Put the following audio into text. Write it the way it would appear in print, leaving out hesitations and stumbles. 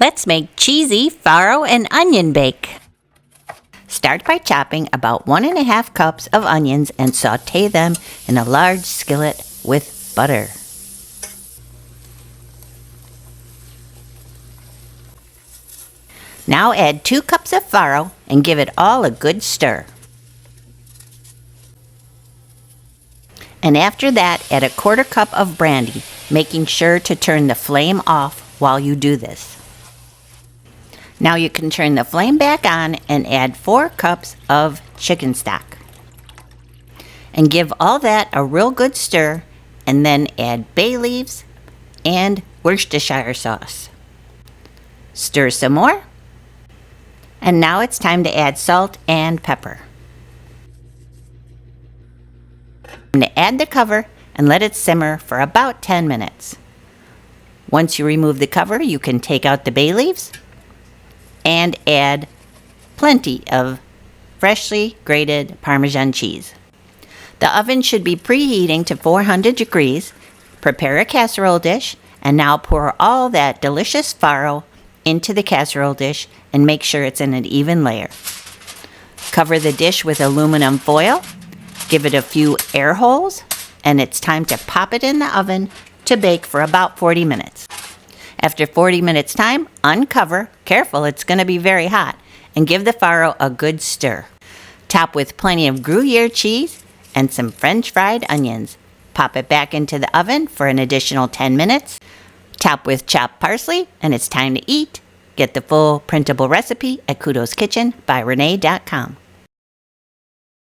Let's make cheesy farro and onion bake. Start by chopping about 1½ cups of onions and saute them in a large skillet with butter. Now add 2 cups of farro and give it all a good stir. And after that, add 1/4 cup of brandy, making sure to turn the flame off while you do this. Now you can turn the flame back on and add 4 cups of chicken stock. And give all that a real good stir, and then add bay leaves and Worcestershire sauce. Stir some more. And now it's time to add salt and pepper. Add the cover and let it simmer for about 10 minutes. Once you remove the cover, you can take out the bay leaves and add plenty of freshly grated Parmesan cheese. The oven should be preheating to 400 degrees. Prepare a casserole dish and now pour all that delicious farro into the casserole dish and make sure it's in an even layer. Cover the dish with aluminum foil, give it a few air holes, and it's time to pop it in the oven to bake for about 40 minutes. After 40 minutes time, uncover, careful it's going to be very hot, and give the farro a good stir. Top with plenty of Gruyere cheese and some French fried onions. Pop it back into the oven for an additional 10 minutes. Top with chopped parsley, and it's time to eat. Get the full printable recipe at kudoskitchen by Renee.com.